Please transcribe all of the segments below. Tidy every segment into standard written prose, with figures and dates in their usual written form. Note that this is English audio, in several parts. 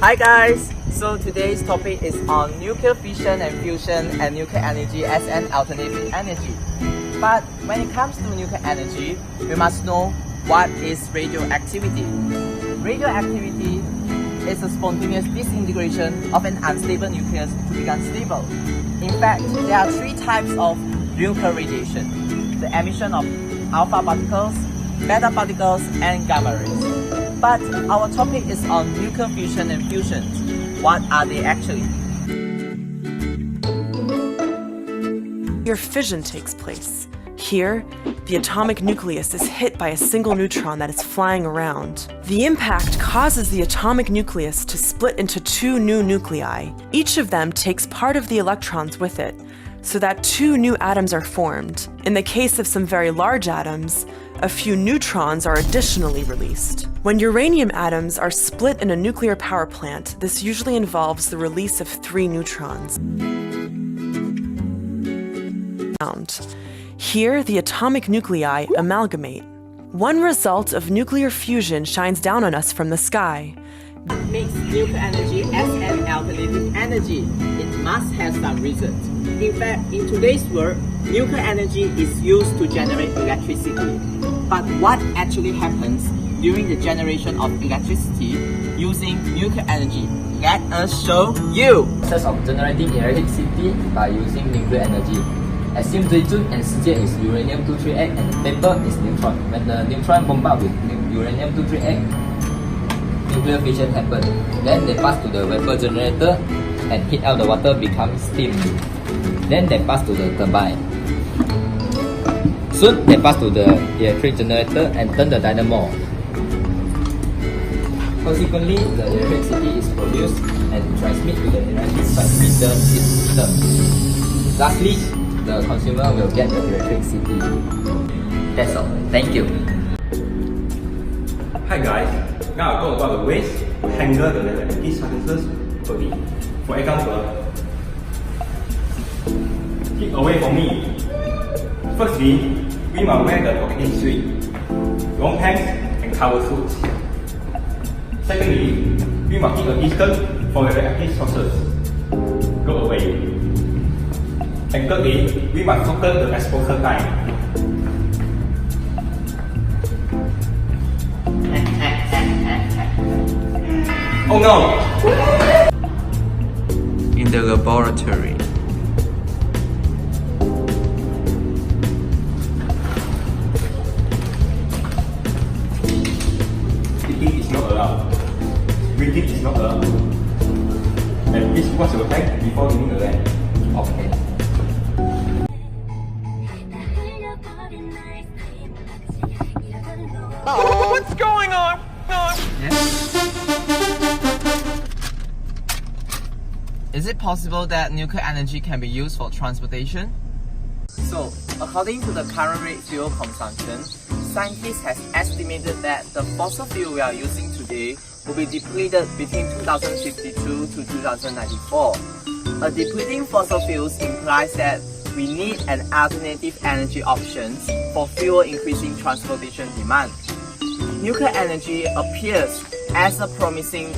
Hi guys! So today's topic is on nuclear fission and fusion and nuclear energy as an alternative energy. But when it comes to nuclear energy, we must know what is radioactivity. Radioactivity is a spontaneous disintegration of an unstable nucleus to become stable. In fact, there are three types of nuclear radiation: the emission of alpha particles, beta particles, and gamma rays. But our topic is on nuclear fusion and fusion. What are they actually? Your fission takes place. Here, the atomic nucleus is hit by a single neutron that is flying around. The impact causes the atomic nucleus to split into two new nuclei. Each of them takes part of the electrons with it, so that two new atoms are formed. In the case of some very large atoms, a few neutrons are additionally released. When uranium atoms are split in a nuclear power plant, this usually involves the release of 3 neutrons. Here, the atomic nuclei amalgamate. One result of nuclear fusion shines down on us from the sky. Makes nuclear energy as an alternative energy. It must have some reasons. In fact, in today's world, nuclear energy is used to generate electricity. But what actually happens during the generation of electricity using nuclear energy? Let us show you! Process of generating electricity by using nuclear energy. Assume Jooi Choon and Shi Jie is uranium-238 and the paper is neutron. When the neutron bombard with uranium-238, nuclear fission happens. Then they pass to the vapor generator and heat out the water becomes steam. Then they pass to the turbine. Soon they pass to the electric generator and turn the dynamo. Consequently, the electricity is produced and transmitted to the electric transmitter system. Lastly, the consumer will get the electricity. That's all. Thank you. Hi guys, now I'll talk about the ways to handle the radioactive substances early. For example, keep away from me. Firstly, we must wear the protective suit, long pants and cover suits. Secondly, we must keep a distance from the radioactive sources. Go away. And thirdly, we must shorten the exposure time. Oh no! In the laboratory. Eating is not allowed. Breathing is not allowed. And please wash your hands before leaving the lab. Okay. What's going on? Is it possible that nuclear energy can be used for transportation? So, according to the current rate fuel consumption, scientists have estimated that the fossil fuel we are using today will be depleted between 2052 to 2094. A depleting fossil fuels implies that we need an alternative energy options for fuel increasing transportation demand. Nuclear energy appears as a promising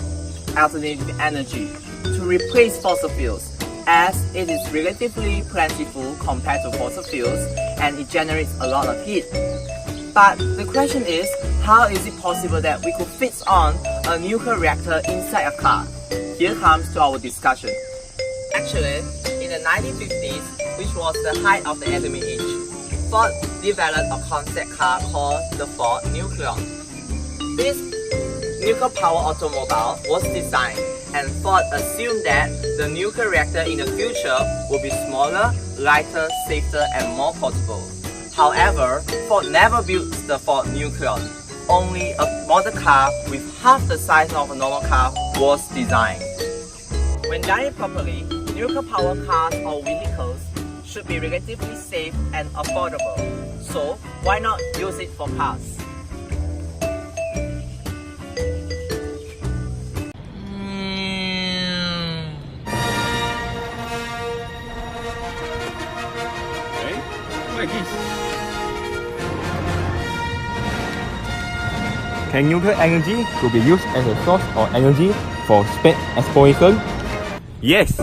alternative energy to replace fossil fuels, as it is relatively plentiful compared to fossil fuels and it generates a lot of heat. But the question is, how is it possible that we could fit on a nuclear reactor inside a car? Here comes to our discussion. Actually, in the 1950s, which was the height of the atomic age, Ford developed a concept car called the Ford Nucleon. This nuclear power automobile was designed, and Ford assumed that the nuclear reactor in the future will be smaller, lighter, safer, and more portable. However, Ford never built the Ford Nucleon. Only a model car with half the size of a normal car was designed. When done properly, nuclear power cars or vehicles should be relatively safe and affordable. So, why not use it for cars? Like this. Can nuclear energy to be used as a source of energy for space exploration? Yes,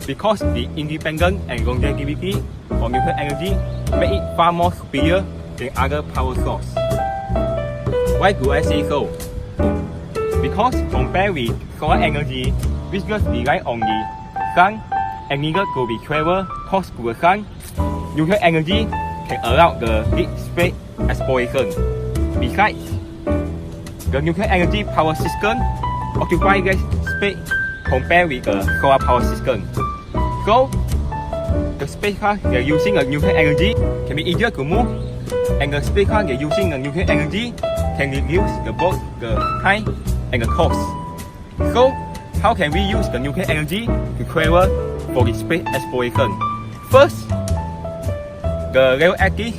because the independence and longevity of nuclear energy make it far more superior than other power sources. Why do I say so? Because compared with solar energy, which just rely on the sun and needed to be traveled close to the sun, nuclear energy can allow the deep space exploration. Besides, the nuclear energy power system occupies less space compared with the solar power system. So, the spacecraft that are using the nuclear energy can be easier to move, and the spacecraft that are using the nuclear energy can reduce both the time and the cost. So, how can we use the nuclear energy to travel for the space exploration? First, the radioactive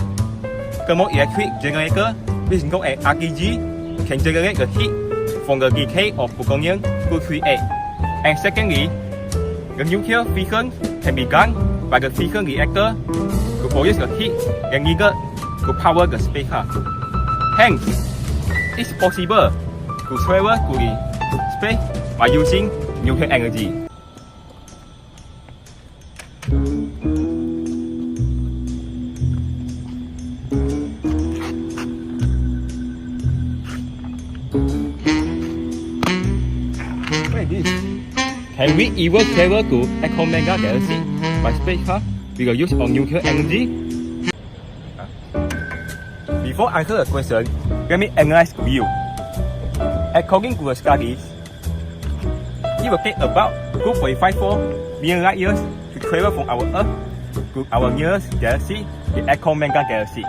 thermoelectric generator, which is known as RTG, can generate the heat from the decay of plutonium-238. And secondly, the nuclear fission can be done by the fission reactor to produce the heat that needed to power the spacecraft. Hence, it's possible to travel to the space by using nuclear energy. What is this? Can we even travel to Andromeda Galaxy by spacecraft with the use of nuclear energy? Before answering the question, let me analyze the view. According to the studies, it will take about 2.54 million light years to travel from our Earth to our nearest galaxy, the Andromeda Galaxy.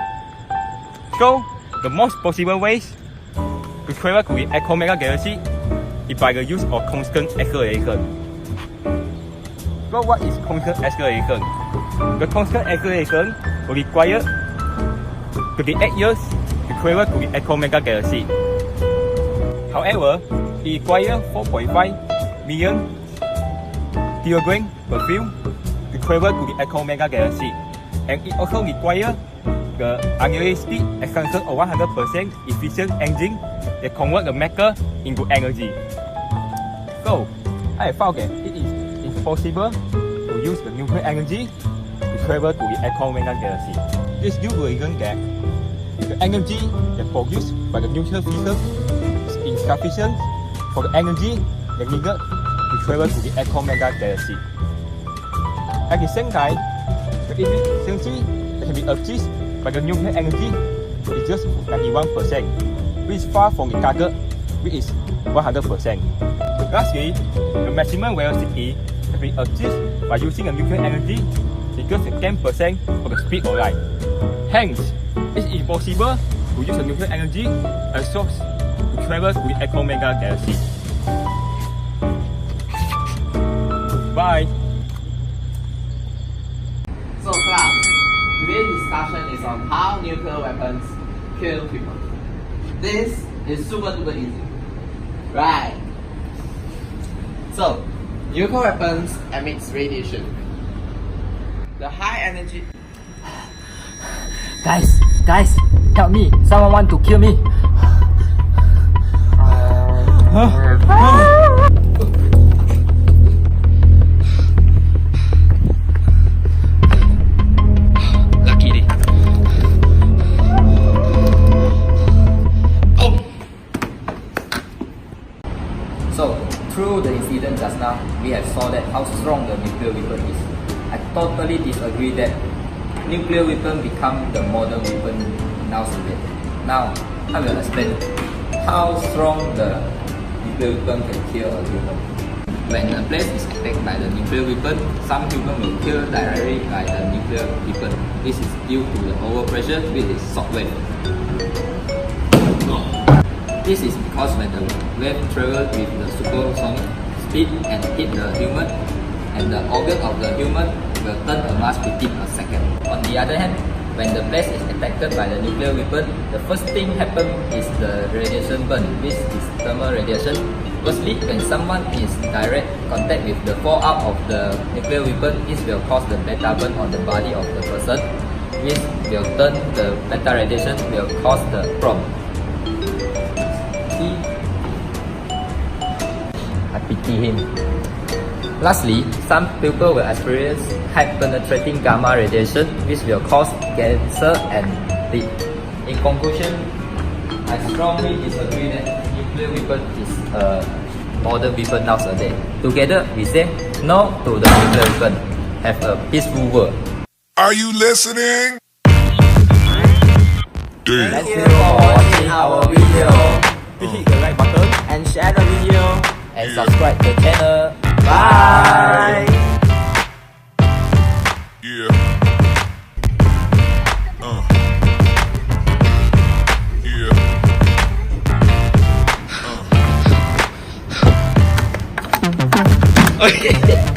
So, the most possible ways to travel to the Andromeda Galaxy is by the use of constant acceleration. So, what is constant acceleration? The constant acceleration will require 38 years to travel to the Andromeda Galaxy. However, it requires 4.5 million kilograms per fuel to travel to the Andromeda Galaxy, and it also requires the unrealistic expansion of 100% efficient engine that convert the matter into energy. So, I found that it is impossible to use the nuclear energy to travel to the Andromeda Galaxy. This is due to the reason that the energy that produced by the nuclear fission is insufficient for the energy that needed to travel to the Andromeda Galaxy. At the same time, the efficiency that can be achieved by the nuclear energy is just 91%, which is far from the target, which is 100%. Lastly, the maximum velocity that can be achieved by using a nuclear energy is just 10% of the speed of light. Hence, it is impossible to use a nuclear energy as a source to travel to the Andromeda Galaxy. Bye. So class, today's discussion is on how nuclear weapons kill people. This is super duper easy, right? So, nuclear weapons emits radiation. The high energy. Guys, help me! Someone want to kill me! Lucky. So, through the incident just now, we have saw that how strong the nuclear weapon is. I totally disagree that nuclear weapon become the modern weapon nowadays. Now, I will explain how strong the nuclear weapon can kill a human. When a place is attacked by the nuclear weapon, some human will kill directly by the nuclear weapon. This is due to the overpressure with the shock wave. This is because when the wave travels with the supersonic speed and hit the human, and the organ of the human will turn a mass within a second. On the other hand, when the place is attacked by the nuclear weapon, the first thing happen is the radiation burn, which is thermal radiation. Firstly, when someone is direct contact with the fallout of the nuclear weapon, this will cause the beta burn on the body of the person, which will turn the beta radiation will cause the problem. kill him. Lastly, some people will experience high-penetrating gamma radiation, which will cause cancer and death. In conclusion, I strongly disagree that nuclear weapon is a modern weapon nowadays. Together, we say no to the nuclear weapon. Have a peaceful world. Are you listening? Damn. Thank you for watching our video. Hit the like button. And share the video. And subscribe to the channel. Bye. Yeah. Yeah. Okay.